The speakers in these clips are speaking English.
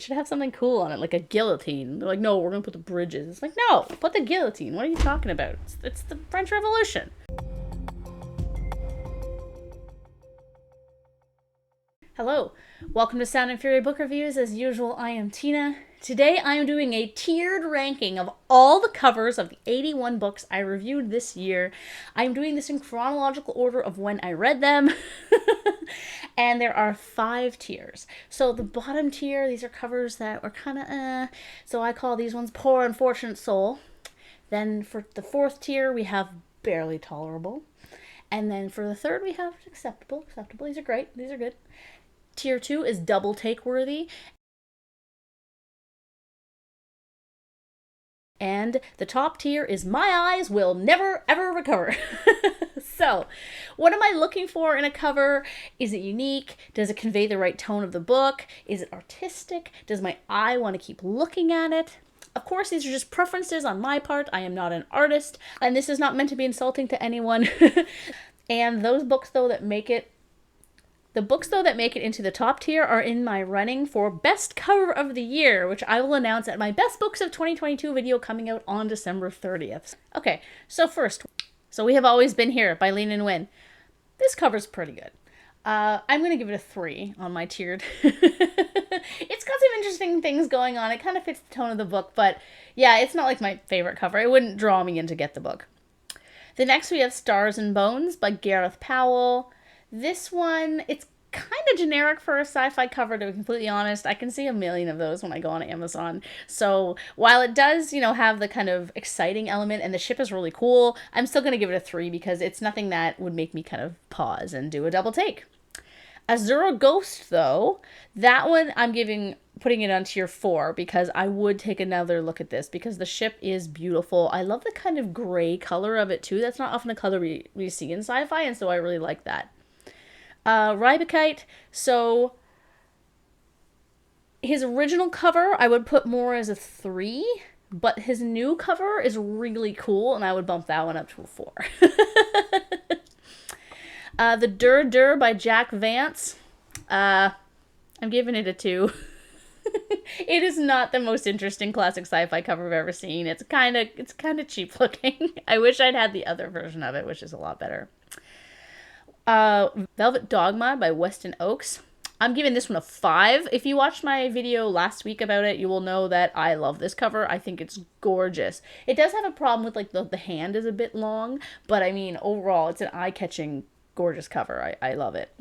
Should have something cool on it, like a guillotine. They're like, no, we're gonna put the bridges. It's like, no, put the guillotine. What are you talking about? It's the French Revolution. Hello, welcome to Sound and Fury Book Reviews. As usual, I am Tina. Today I am doing a tiered ranking of all the covers of the 81 books I reviewed this year. I am doing this in chronological order of when I read them. And there are 5 tiers. So the bottom tier, these are covers that were kind of so I call these ones Poor Unfortunate Soul. Then for the 4th tier, we have Barely Tolerable. And then for the 3rd, we have Acceptable. These are great. These are good. Tier 2 is Double Take Worthy. And the top tier is My Eyes Will Never Ever Recover. So, what am I looking for in a cover? Is it unique? Does it convey the right tone of the book? Is it artistic? Does my eye want to keep looking at it? Of course, these are just preferences on my part. I am not an artist, and this is not meant to be insulting to anyone. And those books, though, that make it into the top tier are in my running for Best Cover of the Year, which I will announce at my Best Books of 2022 video coming out on December 30th. Okay, so first, So We Have Always Been Here by Lean and Win. This cover's pretty good. I'm going to give it a 3 on my tiered. It's got some interesting things going on. It kind of fits the tone of the book, but yeah, it's not like my favorite cover. It wouldn't draw me in to get the book. The next we have Stars and Bones by Gareth Powell. This one, it's kind of generic for a sci-fi cover, to be completely honest. I can see a million of those when I go on Amazon. So while it does, have the kind of exciting element and the ship is really cool, I'm still going to give it a 3 because it's nothing that would make me kind of pause and do a double take. Azura Ghost, though, that one putting it on tier 4 because I would take another look at this because the ship is beautiful. I love the kind of gray color of it too. That's not often a color we see in sci-fi, and so I really like that. Rybakite, so his original cover I would put more as a 3, but his new cover is really cool, and I would bump that one up to a 4. The Dur Dur by Jack Vance, I'm giving it a 2. It is not the most interesting classic sci-fi cover I've ever seen. It's kind of cheap looking. I wish I'd had the other version of it, which is a lot better. Velvet Dogma by Weston Oakes. I'm giving this one a 5. If you watched my video last week about it, you will know that I love this cover. I think it's gorgeous. It does have a problem with like the hand is a bit long, but I mean overall it's an eye-catching gorgeous cover. I love it.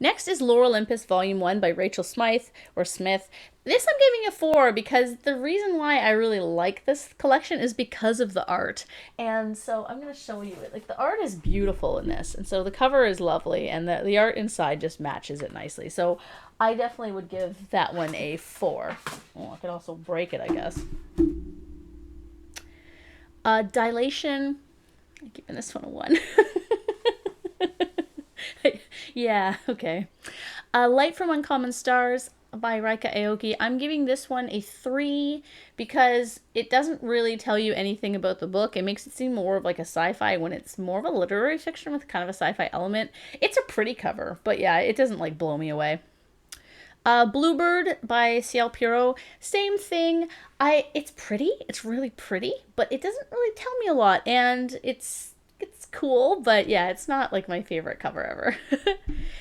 Next is Lore Olympus Volume 1 by Rachel Smythe, or Smith. This I'm giving a 4 because the reason why I really like this collection is because of the art. And so I'm going to show you it. Like, the art is beautiful in this, and so the cover is lovely, and the art inside just matches it nicely. So I definitely would give that one a 4. Oh, I could also break it, I guess. Dilation. I'm giving this one a 1. Yeah, okay. Light from Uncommon Stars by Raika Aoki. I'm giving this one a 3 because it doesn't really tell you anything about the book. It makes it seem more of like a sci-fi when it's more of a literary fiction with kind of a sci-fi element. It's a pretty cover, but yeah, it doesn't like blow me away. Bluebird by Ciel Puro. Same thing. It's pretty. It's really pretty, but it doesn't really tell me a lot, and it's cool, but yeah, it's not like my favorite cover ever.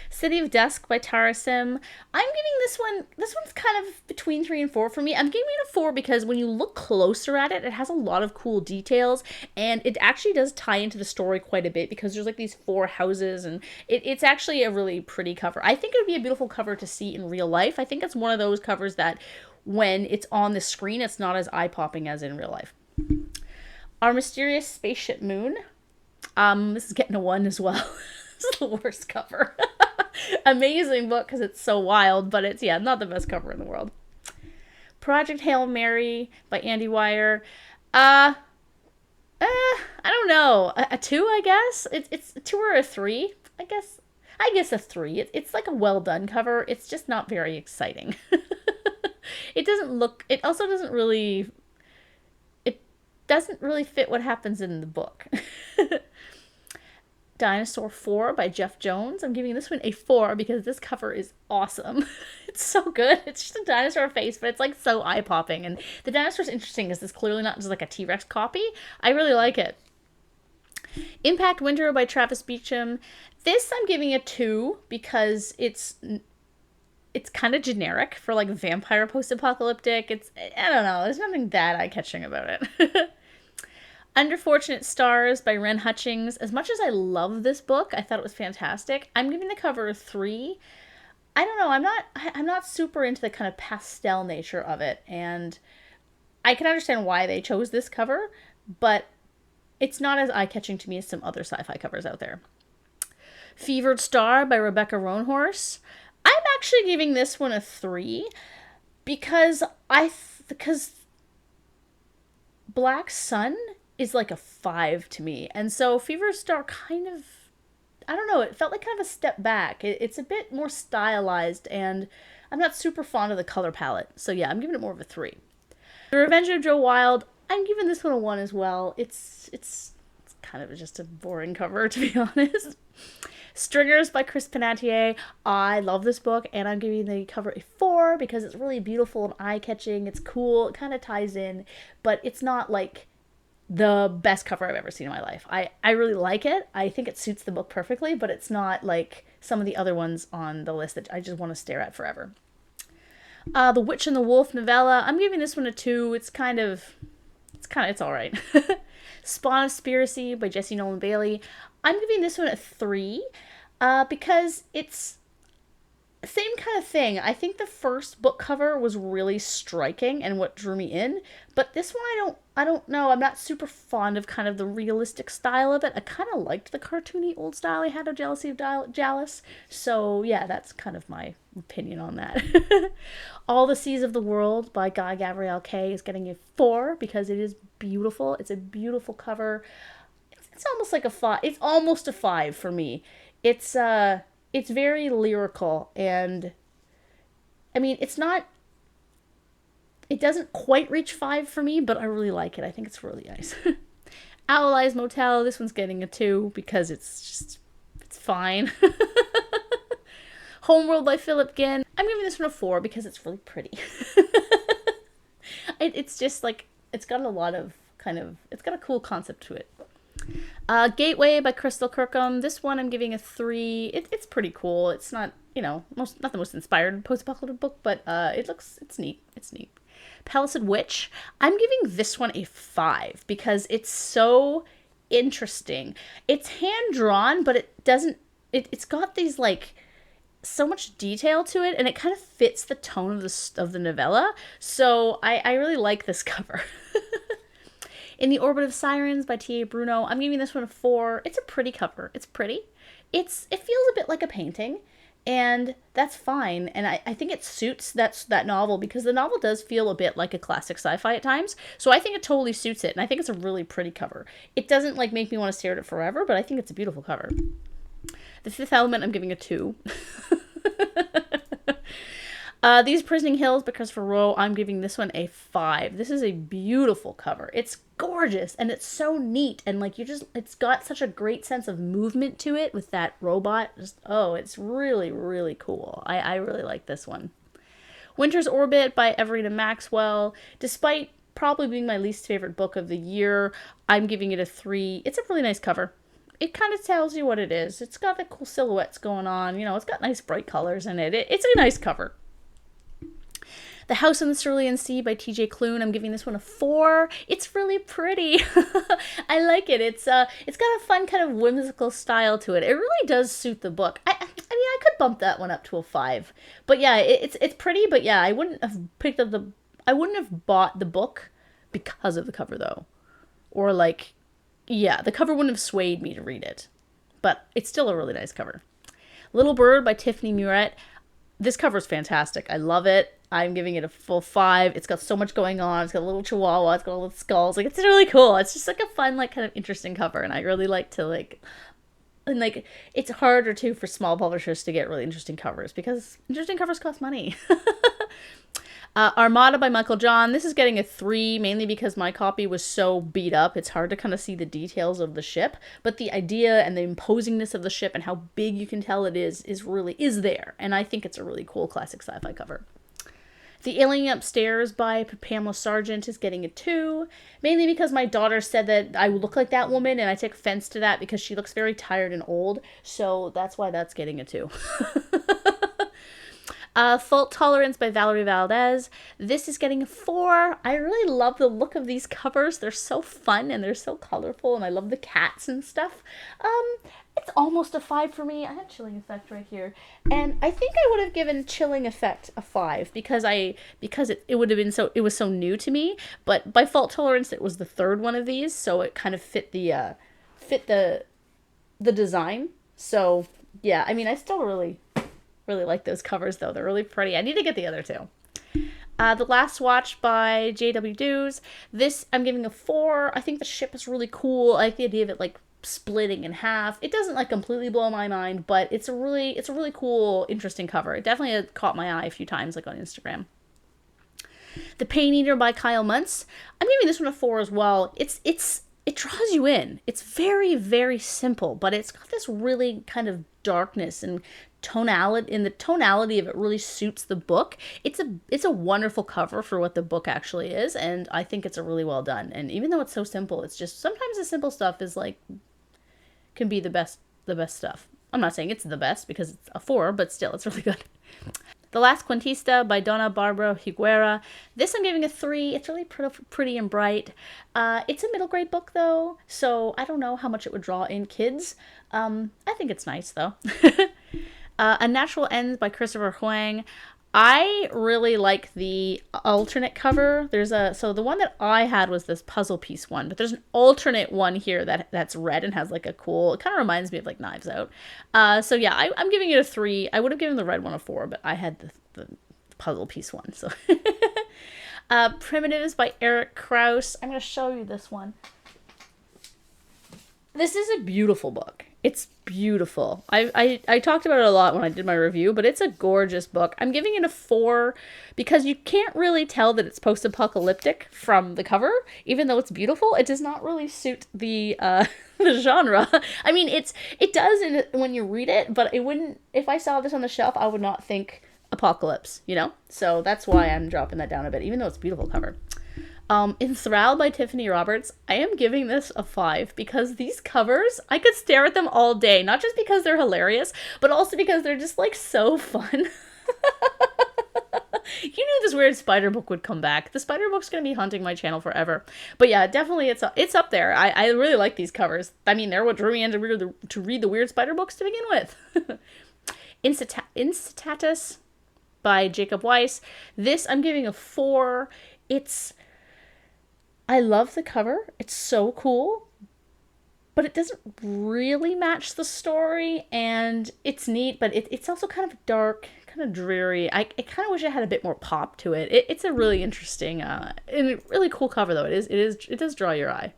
City of Dusk by Tara Sim. I'm giving this one's kind of between 3 and 4 for me. I'm giving it a 4 because when you look closer at it, it has a lot of cool details, and it actually does tie into the story quite a bit because there's like these 4 houses, and it's actually a really pretty cover. I think it would be a beautiful cover to see in real life. I think it's one of those covers that when it's on the screen, it's not as eye-popping as in real life. Our Mysterious Spaceship Moon. This is getting a 1 as well. This is the worst cover. Amazing book because it's so wild, but it's, yeah, not the best cover in the world. Project Hail Mary by Andy Weir. I don't know. A 2, I guess? It's a 2 or a 3, I guess. I guess a 3. It's like a well done cover. It's just not very exciting. It also doesn't really fit what happens in the book. Dinosaur 4 by Jeff Jones. I'm giving this one a 4 because this cover is awesome. It's so good. It's just a dinosaur face, but it's like so eye-popping. And the dinosaur's interesting because it's clearly not just like a T-Rex copy. I really like it. Impact Winter by Travis Beacham. This I'm giving a 2 because it's kind of generic for like vampire post-apocalyptic. I don't know. There's nothing that eye-catching about it. Under Fortunate Stars by Ren Hutchings. As much as I love this book, I thought it was fantastic. I'm giving the cover a 3. I don't know. I'm not super into the kind of pastel nature of it, and I can understand why they chose this cover, but it's not as eye-catching to me as some other sci-fi covers out there. Fevered Star by Rebecca Roanhorse. I'm actually giving this one a 3 because Black Sun is like a 5 to me. And so Fever Star kind of, I don't know, it felt like kind of a step back. It's a bit more stylized, and I'm not super fond of the color palette. So yeah, I'm giving it more of a 3. The Revenge of Joe Wild, I'm giving this one a 1 as well. It's kind of just a boring cover, to be honest. Stringers by Chris Panatier. I love this book, and I'm giving the cover a 4 because it's really beautiful and eye-catching. It's cool. It kind of ties in, but it's not like the best cover I've ever seen in my life. I really like it. I think it suits the book perfectly, but it's not like some of the other ones on the list that I just want to stare at forever. The Witch and the Wolf novella. I'm giving this one a 2. It's all right. Spawn-Spiracy by Jessie Nolan Bailey. I'm giving this one a 3 because it's same kind of thing. I think the first book cover was really striking and what drew me in, but this one I don't know. I'm not super fond of kind of the realistic style of it. I kind of liked the cartoony old style I had of Jealousy of Dallas. So yeah, that's kind of my opinion on that. All the Seas of the World by Guy Gabriel Kay is getting a 4 because it is beautiful. It's a beautiful cover. It's almost like a 5. It's almost a 5 for me. It's very lyrical, and I mean, it doesn't quite reach 5 for me, but I really like it. I think it's really nice. Owl Eyes Motel, this one's getting a 2 because it's fine. Homeworld by Philip Ginn. I'm giving this one a 4 because it's really pretty. It's just like, it's got a cool concept to it. Gateway by Crystal Kirkham. This one I'm giving a 3. It's pretty cool. It's not, not the most inspired post-apocalyptic book, but it's neat. It's neat. Palisade Witch. I'm giving this one a 5 because it's so interesting. It's hand-drawn, but it's got these like so much detail to it, and it kind of fits the tone of the novella. So I really like this cover. In the Orbit of Sirens by T.A. Bruno, I'm giving this one a 4. It's a pretty cover. It's pretty. It feels a bit like a painting, and that's fine. And I think it suits that novel because the novel does feel a bit like a classic sci-fi at times. So I think it totally suits it, and I think it's a really pretty cover. It doesn't like make me want to stare at it forever, but I think it's a beautiful cover. The Fifth Element, I'm giving a 2. These Prisoning Hills by Christopher Rowe, I'm giving this one a 5. This is a beautiful cover. It's gorgeous, and it's so neat, and like it's got such a great sense of movement to it with that robot. It's really, really cool. I really like this one. Winter's Orbit by Everina Maxwell. Despite probably being my least favorite book of the year, I'm giving it a 3. It's a really nice cover. It kind of tells you what it is. It's got the cool silhouettes going on. It's got nice bright colors in it. It's a nice cover. The House on the Cerulean Sea by T.J. Klune. I'm giving this one a 4. It's really pretty. I like it. It's got a fun kind of whimsical style to it. It really does suit the book. I mean, I could bump that one up to a 5. But yeah, it's pretty. But yeah, I wouldn't have bought the book because of the cover though, or like, yeah, the cover wouldn't have swayed me to read it. But it's still a really nice cover. Little Bird by Tiffany Muret. This cover is fantastic. I love it. I'm giving it a full 5. It's got so much going on. It's got a little chihuahua. It's got all the skulls. Like, it's really cool. It's just like a fun, like, kind of interesting cover. And I really like to it's harder too for small publishers to get really interesting covers because interesting covers cost money. Armada by Michael John. This is getting a 3, mainly because my copy was so beat up. It's hard to kind of see the details of the ship, but the idea and the imposingness of the ship and how big you can tell it is really is there. And I think it's a really cool classic sci-fi cover. The Alien Upstairs by Pamela Sargent is getting a 2, mainly because my daughter said that I look like that woman, and I take offense to that because she looks very tired and old, so that's why that's getting a 2. Fault Tolerance by Valerie Valdez. This is getting a 4. I really love the look of these covers. They're so fun and they're so colorful, and I love the cats and stuff. It's almost a 5 for me. I have Chilling Effect right here, and I think I would have given Chilling Effect a 5 because it would have been it was so new to me. But by Fault Tolerance, it was the third one of these, so it kind of fit the design. So yeah, I mean, I still really like those covers, though. They're really pretty. I need to get the other two. The Last Watch by J.W. Dews. This I'm giving a 4. I think the ship is really cool. I like the idea of it like splitting in half. It doesn't like completely blow my mind, but it's a really cool, interesting cover. It definitely caught my eye a few times, like on Instagram. The Pain Eater by Kyle Muntz. I'm giving this one a 4 as well. It draws you in. It's very, very simple, but it's got this really kind of darkness and tonality, and the tonality of it really suits the book. It's a wonderful cover for what the book actually is, and I think it's a really well done. And even though it's so simple, it's just sometimes the simple stuff is like can be the best stuff. I'm not saying it's the best because it's a 4, but still it's really good. The Last Cuentista by Donna Barbara Higuera. This I'm giving a 3. It's really pretty and bright. It's a middle grade book, though, so I don't know how much it would draw in kids. I think it's nice, though. A Natural Ends by Christopher Huang. I really like the alternate cover. So the one that I had was this puzzle piece one, but there's an alternate one here that's red and has like a cool, it kind of reminds me of like Knives Out. So yeah, I'm giving it a 3. I would have given the red one a 4, but I had the puzzle piece one. So Primitives by Eric Krauss. I'm going to show you this one. This is a beautiful book. It's beautiful. I talked about it a lot when I did my review, but it's a gorgeous book. I'm giving it a 4 because you can't really tell that it's post-apocalyptic from the cover, even though it's beautiful. It does not really suit the the genre. I mean, it does when you read it, but it wouldn't. If I saw this on the shelf, I would not think apocalypse. You know, so that's why I'm dropping that down a bit, even though it's a beautiful cover. Enthralled by Tiffany Roberts. I am giving this a 5 because these covers, I could stare at them all day. Not just because they're hilarious, but also because they're just like so fun. You knew this weird spider book would come back. The spider book's gonna be haunting my channel forever. But yeah, definitely it's up there. I really like these covers. I mean, they're what drew me in to read the weird spider books to begin with. Incitatus by Jacob Weiss. This I'm giving a 4. I love the cover. It's so cool, but it doesn't really match the story, and it's neat, but it's also kind of dark, kind of dreary. I kind of wish it had a bit more pop to it. It's a really interesting and really cool cover, though. It does draw your eye.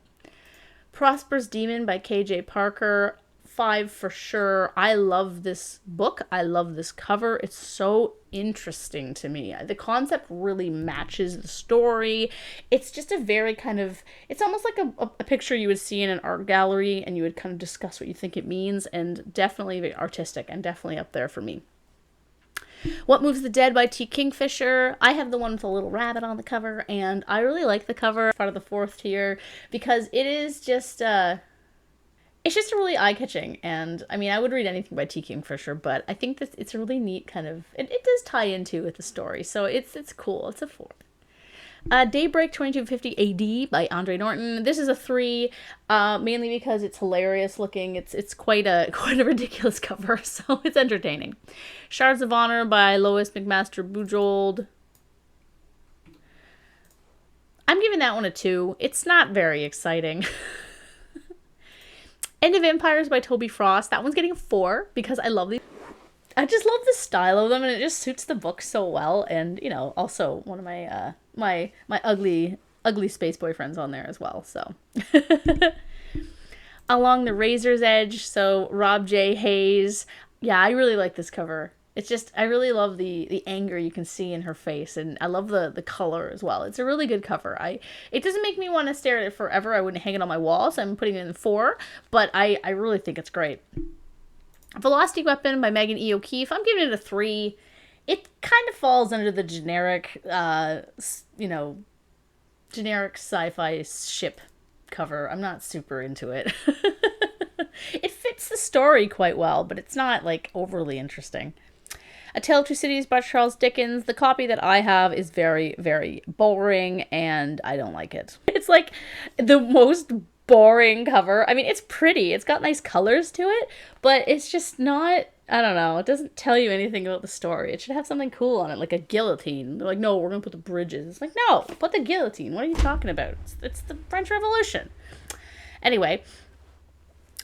Prosper's Demon by KJ Parker. 5 for sure. I love this book. I love this cover. It's so interesting to me. The concept really matches the story. It's just a very kind of, it's almost like a picture you would see in an art gallery, and you would kind of discuss what you think it means, and definitely very artistic and definitely up there for me. What Moves the Dead by T. Kingfisher. I have the one with a little rabbit on the cover, and I really like the cover, part of the 4th tier, because it is just it's just really eye-catching, and I mean, I would read anything by T. Kingfisher, but I think that it's a really neat kind of, it does tie into with the story, so it's cool. It's a 4. Daybreak 2250 AD by Andre Norton. This is a 3, mainly because it's hilarious looking. It's quite a ridiculous cover, so it's entertaining. Shards of Honor by Lois McMaster Bujold. I'm giving that one a 2. It's not very exciting. End of Empires by Toby Frost. That one's getting a 4 because I love these. I just love the style of them, and it just suits the book so well. And you know, also one of my my ugly space boyfriends on there as well. So Along the Razor's Edge. So Rob J. Hayes. Yeah, I really like this cover. It's just, I really love the anger you can see in her face, and I love the color as well. It's a really good cover. It doesn't make me want to stare at it forever. I wouldn't hang it on my wall, so I'm putting it in 4, but I really think it's great. Velocity Weapon by Megan E. O'Keefe, I'm giving it a 3. It kind of falls under the generic, generic sci-fi ship cover. I'm not super into it. It fits the story quite well, but it's not, like, overly interesting. A Tale of Two Cities by Charles Dickens. The copy that I have is very, very boring, and I don't like it. It's, like, the most boring cover. I mean, it's pretty. It's got nice colors to it, but it's just not, I don't know. It doesn't tell you anything about the story. It should have something cool on it, like a guillotine. They're like, no, we're going to put the bridges. It's like, no, put the guillotine. What are you talking about? It's the French Revolution. Anyway,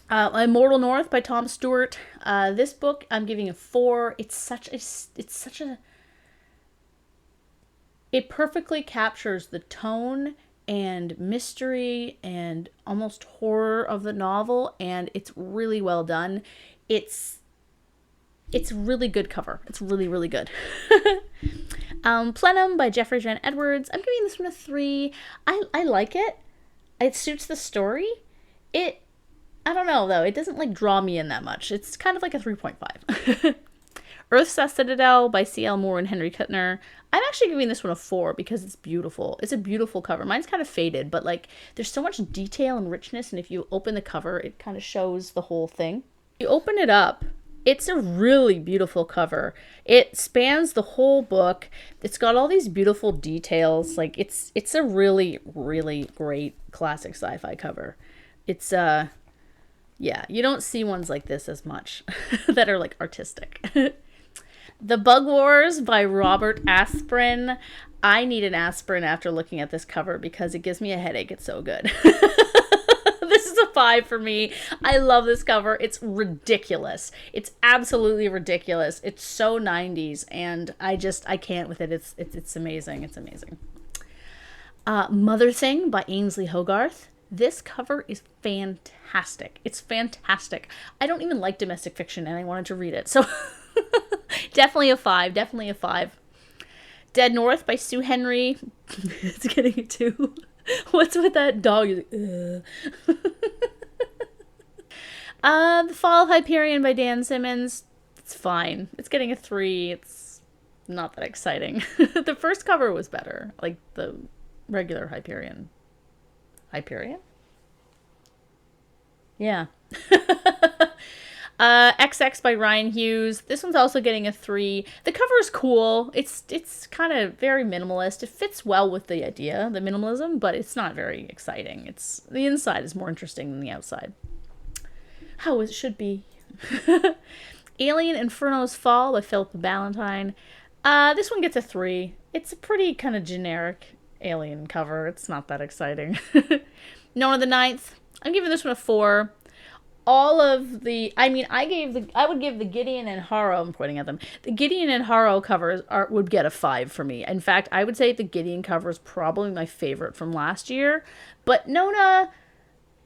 Immortal North by Tom Stewart. This book I'm giving a 4. It perfectly captures the tone and mystery and almost horror of the novel, and it's really well done. It's really good cover. It's really, really good. Plenum by Jeffrey Jan Edwards. I'm giving this one a 3. I like it. It suits the story. I don't know, though. It doesn't, like, draw me in that much. It's kind of like a 3.5. Earth's Citadel by C.L. Moore and Henry Kuttner. I'm actually giving this one a 4 because it's beautiful. It's a beautiful cover. Mine's kind of faded, but, like, there's so much detail and richness, and if you open the cover, it kind of shows the whole thing. You open it up, it's a really beautiful cover. It spans the whole book. It's got all these beautiful details. Like, it's a really, really great classic sci-fi cover. It's, yeah, you don't see ones like this as much that are, like, artistic. The Bug Wars by Robert Asprin. I need an aspirin after looking at this cover because it gives me a headache. It's so good. This is a 5 for me. I love this cover. It's ridiculous. It's absolutely ridiculous. It's so 90s, and I can't with it. It's amazing. It's amazing. Mother Thing by Ainsley Hogarth. This cover is fantastic. It's fantastic. I don't even like domestic fiction, and I wanted to read it. So definitely a 5. Definitely a 5. Dead North by Sue Henry. It's getting a 2. What's with that dog? Like, The Fall of Hyperion by Dan Simmons. It's fine. It's getting a 3. It's not that exciting. The first cover was better. Like the regular Hyperion. Hyperion? Yeah. XX by Ryan Hughes. This one's also getting a 3. The cover is cool. It's kind of very minimalist. It fits well with the idea, the minimalism, but it's not very exciting. The inside is more interesting than the outside. How it should be. Alien Inferno's Fall by Philip Ballantyne. This one gets a 3. It's a pretty kind of generic Alien cover. It's not that exciting. Nona the Ninth. I'm giving this one a 4. All of the, I would give the Gideon and Harrow, I'm pointing at them, the Gideon and Harrow covers would get a 5 for me. In fact, I would say the Gideon cover is probably my favorite from last year. But Nona,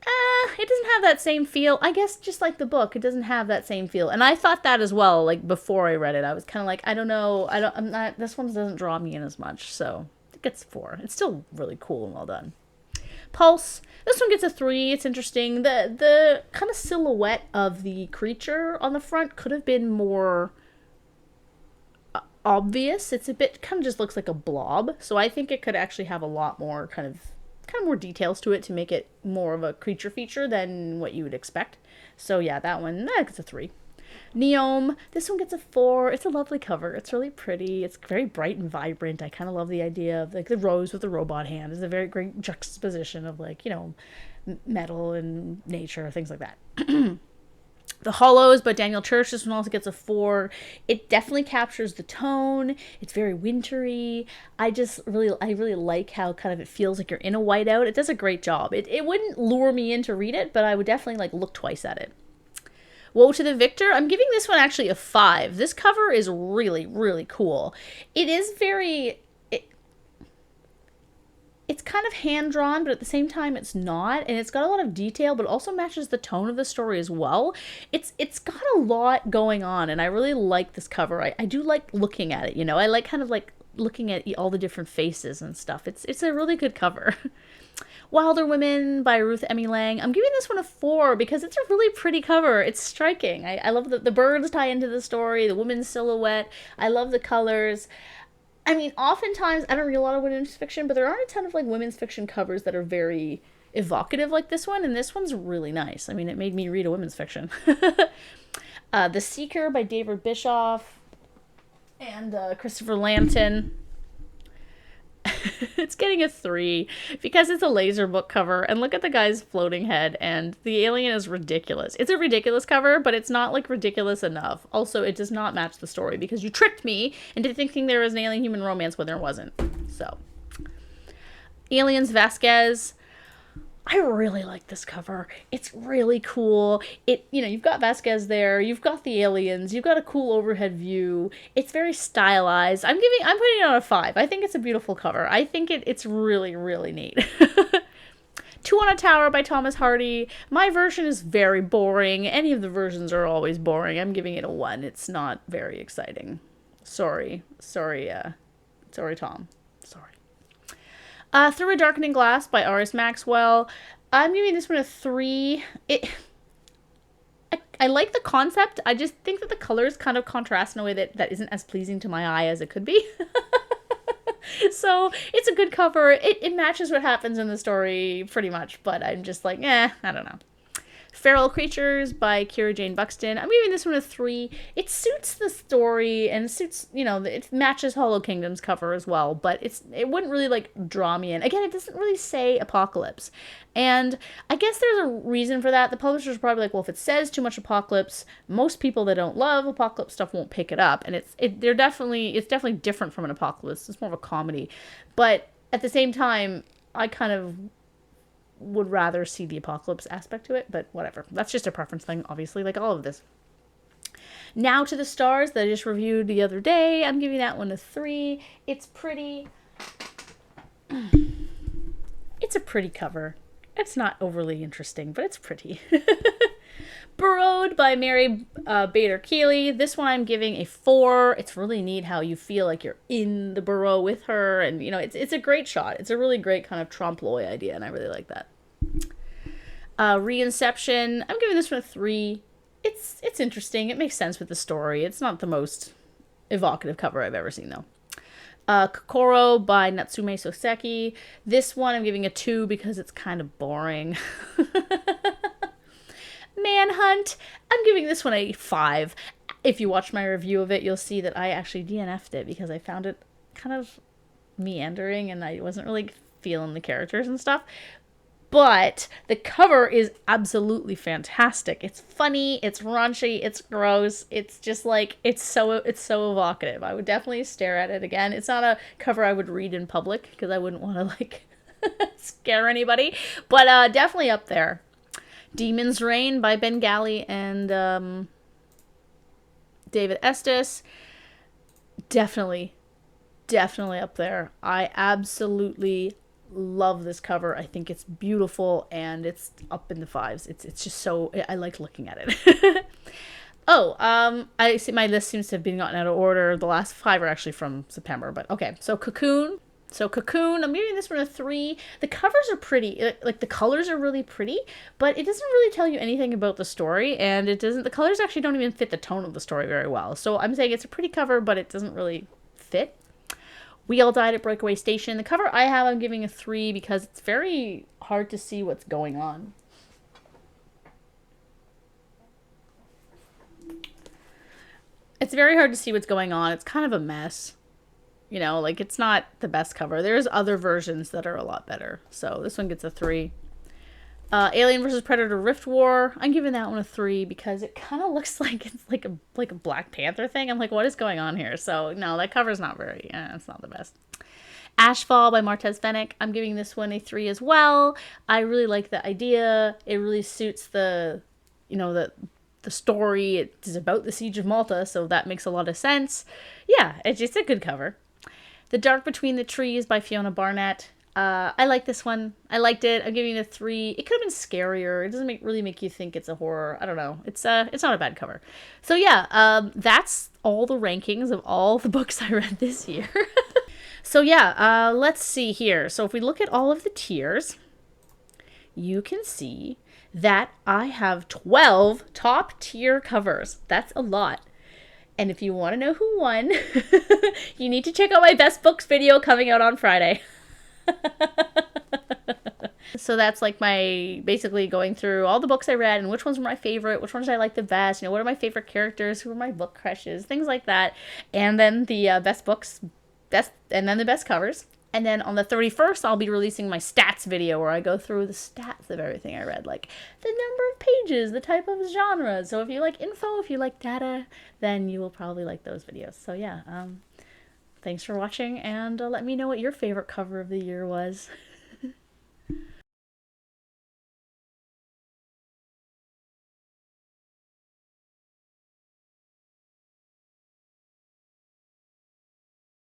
it doesn't have that same feel. I guess just like the book, it doesn't have that same feel. And I thought that as well, like before I read it. I was kind of like, I don't know, this one doesn't draw me in as much. So it gets 4. It's still really cool and well done. Pulse. This one gets a 3. It's interesting. The kind of silhouette of the creature on the front could have been more obvious. It's a bit kind of just looks like a blob. So I think it could actually have a lot more kind of more details to it to make it more of a creature feature than what you would expect. So yeah, that one gets a 3. Neome. This one gets a 4. It's a lovely cover. It's really pretty. It's very bright and vibrant. I kind of love the idea of like the rose with the robot hand. It's a very great juxtaposition of like, metal and nature, things like that. The Hollows by Daniel Church. This one also gets a 4. It definitely captures the tone. It's very wintry. I really like how kind of it feels like you're in a whiteout. It does a great job. It wouldn't lure me in to read it, but I would definitely like look twice at it. Woe to the Victor. I'm giving this one actually a 5. This cover is really, really cool. It is very... It's kind of hand-drawn, but at the same time it's not, and it's got a lot of detail, but also matches the tone of the story as well. It's got a lot going on, and I really like this cover. I do like looking at it, you know. I like kind of like looking at all the different faces and stuff. It's a really good cover. Wilder Women by Ruth Emmy Lang. I'm giving this one a 4 because it's a really pretty cover. It's striking. I love the birds tie into the story, the woman's silhouette. I love the colors. I mean, oftentimes, I don't read a lot of women's fiction, but there aren't a ton of like women's fiction covers that are very evocative like this one, and this one's really nice. I mean, it made me read a women's fiction. The Seeker by David Bischoff and Christopher Lambton. It's getting a 3 because it's a laser book cover, and look at the guy's floating head, and the alien is ridiculous. It's a ridiculous cover, but it's not like ridiculous enough. Also, it does not match the story because you tricked me into thinking there was an alien human romance when there wasn't. So, Aliens Vasquez. I really like this cover. It's really cool. You've got Vasquez there, you've got the aliens, you've got a cool overhead view. It's very stylized. I'm putting it on a 5. I think it's a beautiful cover. I think it's really, really neat. Two on a Tower by Thomas Hardy. My version is very boring. Any of the versions are always boring. I'm giving it a 1. It's not very exciting. Sorry, Tom. Sorry. Through a Darkening Glass by R.S. Maxwell. I'm giving this one a 3. I like the concept. I just think that the colors kind of contrast in a way that isn't as pleasing to my eye as it could be. So it's a good cover. It matches what happens in the story pretty much, but I'm just like, I don't know. Feral Creatures by Kira Jane Buxton. I'm giving this one a 3. It suits the story and suits, it matches Hollow Kingdom's cover as well, but it wouldn't really like draw me in. Again, it doesn't really say apocalypse. And I guess there's a reason for that. The publisher's probably like, well, if it says too much apocalypse, most people that don't love apocalypse stuff won't pick it up. And it's definitely different from an apocalypse. It's more of a comedy. But at the same time, I kind of would rather see the apocalypse aspect to it, but whatever. That's just a preference thing, obviously, like all of this. Now to the Stars that I just reviewed the other day. I'm giving that one a 3. It's pretty. It's a pretty cover. It's not overly interesting, but it's pretty. Burrowed by Mary Bader Keeley. This one I'm giving a 4. It's really neat how you feel like you're in the burrow with her, and it's a great shot. It's a really great kind of trompe-l'oeil idea, and I really like that. Reinception. I'm giving this one a 3. It's interesting. It makes sense with the story. It's not the most evocative cover I've ever seen, though. Kokoro by Natsume Soseki. This one I'm giving a 2 because it's kind of boring. Manhunt. I'm giving this one a 5. If you watch my review of it, you'll see that I actually DNF'd it because I found it kind of meandering and I wasn't really feeling the characters and stuff. But the cover is absolutely fantastic. It's funny, it's raunchy, it's gross. It's just like it's so evocative. I would definitely stare at it again. It's not a cover I would read in public because I wouldn't want to like scare anybody, but definitely up there. Demon's Reign by Ben Galley and David Estes. Definitely up there. I absolutely love this cover. I think it's beautiful and it's up in the 5s. It's just so, I like looking at it. I see my list seems to have been gotten out of order. The last 5 are actually from September, but okay. So Cocoon, I'm giving this one a 3. The covers are pretty, like the colors are really pretty, but it doesn't really tell you anything about the story, and the colors actually don't even fit the tone of the story very well. So I'm saying it's a pretty cover, but it doesn't really fit. We All Died at Breakaway Station. The cover I have, I'm giving a 3 because it's very hard to see what's going on. It's very hard to see what's going on. It's kind of a mess. It's not the best cover. There's other versions that are a lot better. So this one gets a 3. Alien vs. Predator Rift War. I'm giving that one a 3 because it kind of looks like it's like a Black Panther thing. I'm like, what is going on here? So no, that cover's not it's not the best. Ashfall by Martez Fennick. I'm giving this one a 3 as well. I really like the idea. It really suits the story. It is about the Siege of Malta, so that makes a lot of sense. Yeah, it's just a good cover. The Dark Between the Trees by Fiona Barnett. I like this one. I liked it. I'm giving it a 3. It could have been scarier. It doesn't really make you think it's a horror. I don't know. It's not a bad cover. So yeah, that's all the rankings of all the books I read this year. So yeah, let's see here. So if we look at all of the tiers, you can see that I have 12 top tier covers. That's a lot. And if you want to know who won, you need to check out my best books video coming out on Friday. So that's like my basically going through all the books I read and which ones were my favorite, which ones did I like the best, what are my favorite characters, who are my book crushes, things like that. And then the best books, and then the best covers. And then on the 31st, I'll be releasing my stats video where I go through the stats of everything I read, like the number of pages, the type of genre. So if you like info, if you like data, then you will probably like those videos. So yeah, thanks for watching, and let me know what your favorite cover of the year was.